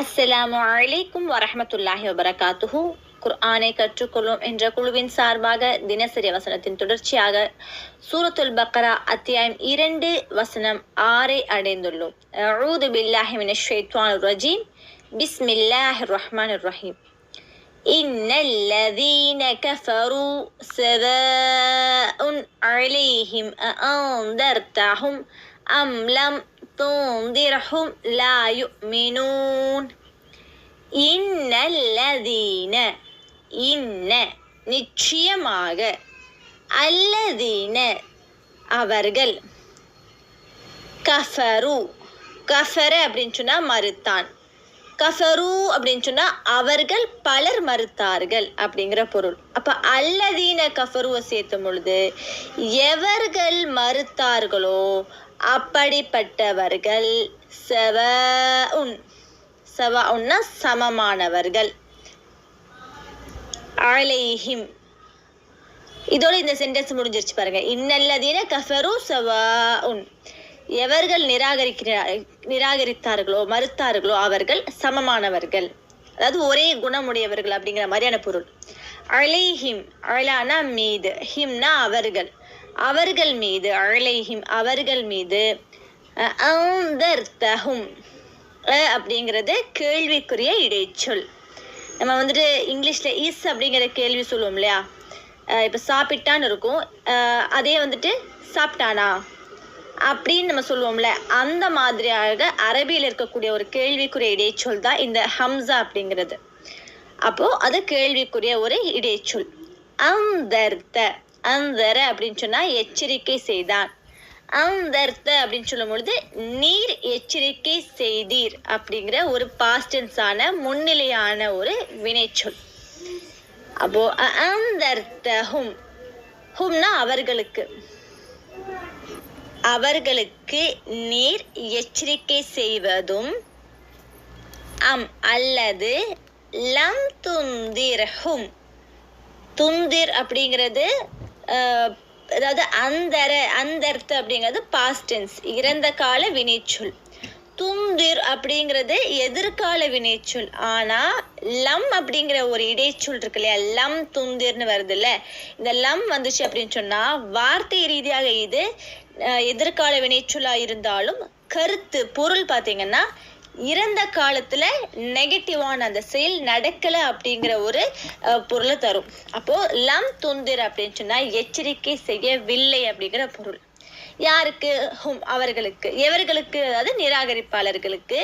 அஸ்ஸலாமு அலைக்கும் வரஹ்மத்துல்லாஹி வபரகாத்துஹு. குர்ஆனை கற்றுக்கொள்ளும் என்ற குழுவின் சார்பாக தினசரி வசனத்தின் தொடர்ச்சியாக சூரத்துல் பக்ரா அத்தியாயம் 2 வசனம் 6 அடைந்துள்ளோம். அஊது பில்லாஹி மினஷ் ஷைத்வானிர் ரஜீம். பிஸ்மில்லாஹிர் ரஹ்மானிர் ரஹீம். இன்னல்லதீன கஃபரு ஸவாஉன் அலைஹிம் அஅன்தர்தஹும் அம் லம் துந்திர்ஹும் லா யுமினூன். இன்னல்லதீன இன்ன நிச்சயமாக, அல்லதீன அவர்கள், கஃபரு கஃபர அப்படின்னு சொன்னா மறுத்தான், கஃபரு அப்படின்னு சொன்னா அவர்கள் பலர் மறுத்தார்கள் அப்படிங்கிற பொருள். அப்ப அல்லதீன கஃபருவை சேர்த்தும் பொழுது எவர்கள் மறுத்தார்களோ அப்படிப்பட்டவர்கள் சவாஉன், சவாஉன்னா சமமானவர்கள், அலைஹிம். இதோட இந்த சென்டென்ஸ் முடிஞ்சிருச்சு பாருங்க. இன்னல்லதீன கஃபரு சவாஉன், எவர்கள் நிராகரித்தார்களோ மறுத்தார்களோ அவர்கள் சமமானவர்கள், அதாவது ஒரே குணமுடையவர்கள் அப்படிங்கிற மாதிரியான பொருள். அலைஹிம், அலானா மீது, ஹிம்னா அவர்கள், அவர்கள் மீது, அலைஹிம் அவர்கள் மீது, அன்தர்தஹும் அப்படிங்கிறது கேள்விக்குரிய இடைச்சொல். நம்ம வந்துட்டு இங்கிலீஷ்ல இஸ் அப்படிங்கிற கேள்வி சொல்லுவோம் இல்லையா, இப்போ சாப்பிட்டான்னு இருக்கும், அதே வந்துட்டு சாப்பிட்டானா அப்படின்னு நம்ம சொல்லுவோம்ல, அந்த மாதிரியாக அரபியில் இருக்கக்கூடிய ஒரு கேள்விக்குரிய இடைச்சொல் தான் இந்த ஹம்சா அப்படிங்கிறது. அப்போ அது கேள்விக்குரிய ஒரு இடைச்சொல். அந்தர்த்த, அந்தர அப்படின்னு சொன்னா எச்சரிக்கை செய்தான், அந்தர்த்த அப்படின்னு சொல்லும் பொழுது நீர் எச்சரிக்கை செய்தீர் அப்படிங்கிற ஒரு பாஸ்டென்ஸான முன்னிலையான ஒரு வினைச்சொல். அப்போ அந்தர்த்தஹும், ஹும்னா அவர்களுக்கு, அவர்களுக்கு நீர் எச்சரிக்கை செய்வதும், அம் அல்லது லம் துந்திர்ஹும், துந்திர் அப்படிங்கிறது அதாவது அந்தர, அந்தர்த்த அப்படிங்கிறது பாஸ்டென்ஸ் இறந்த கால வினைச்சொல். துந்திர் அப்படிங்கிறது எதிர்கால வினைச்சொல். ஆனா லம் அப்படிங்கிற ஒரு இடைச்சொல் இருக்கு இல்லையா, லம் துந்திர்னு வருது இல்ல, இந்த லம் வந்துச்சு அப்படின்னு சொன்னா வார்த்தை ரீதியாக இது எதிர்கால வினைச்சொல்லா இருந்தாலும் கருத்து பொருள் பார்த்தீங்கன்னா இறந்த காலத்துல நெகட்டிவான அந்த செயல் நடக்கல அப்படிங்கிற ஒரு பொருளை தரும். அப்போ லம் துந்திர் அப்படின்னு சொன்னா எச்சரிக்கை செய்யவில்லை அப்படிங்கிற பொருள். யாருக்கு? ஹும் அவர்களுக்கு, எவர்களுக்கு? அதாவது நிராகரிப்பாளர்களுக்கு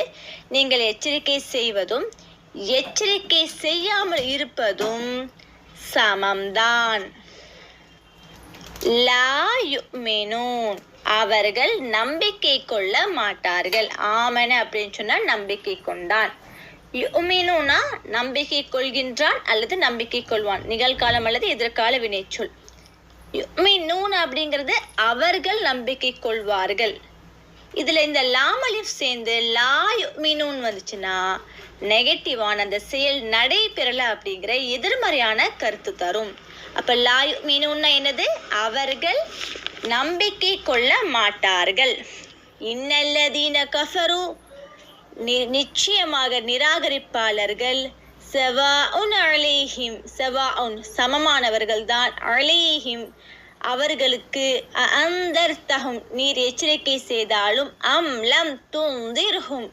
நீங்கள் எச்சரிக்கை செய்வதும் எச்சரிக்கை செய்யாமல் இருப்பதும் சமம்தான். லா யுமினூன், அவர்கள் நம்பிக்கை கொள்ள மாட்டார்கள். ஆமன அப்படின்னு சொன்னா நம்பிக்கை கொண்டான், யுமினூனா நம்பிக்கை கொள்கின்றான் அல்லது நம்பிக்கை கொள்வான், நிகழ்காலம் அல்லது எதிர்கால வினைச்சொல். யுமினூன் அப்படிங்கிறது அவர்கள் நம்பிக்கை கொள்வார்கள். இதுல இந்த லாம் அலிஃப் சேர்ந்து லா யுமினூன் வந்துச்சுன்னா நெகட்டிவான அந்த செயல் நடைபெறல அப்படிங்கிற எதிர்மறையான கருத்து தரும். அப்ப லா யுமினூன்னா என்னது? அவர்கள் நம்பிக்கை கொள்ள மாட்டார்கள். இன்னல்லதீன கஃபரு, நிச்சயமாக நிராகரிப்பாளர்கள், சவாஉன் அலைஹிம், சவாஉன் சமமானவர்கள் தான், அலைஹிம் அவர்களுக்கு, அந்தர்தஹும் நீர் எச்சரிக்கை செய்தாலும், அம் லம் துந்திர்ஹும்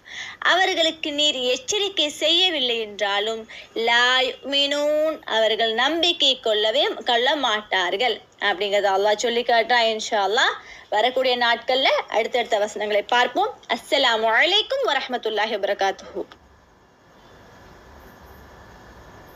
அவர்களுக்கு நீர் எச்சரிக்கை செய்யவில்லை என்றாலும், லா யுமினூன் அவர்கள் நம்பிக்கை கொள்ள மாட்டார்கள் அப்படிங்கிறத அல்லாஹ் சொல்லி காட்டுறா. இன்ஷா அல்லாஹ் வரக்கூடிய நாட்கள்ல அடுத்தடுத்த வசனங்களை பார்ப்போம். அஸ்ஸலாமு அலைக்கும் வரஹ்மத்துல்லாஹி வபரகாத்துஹு.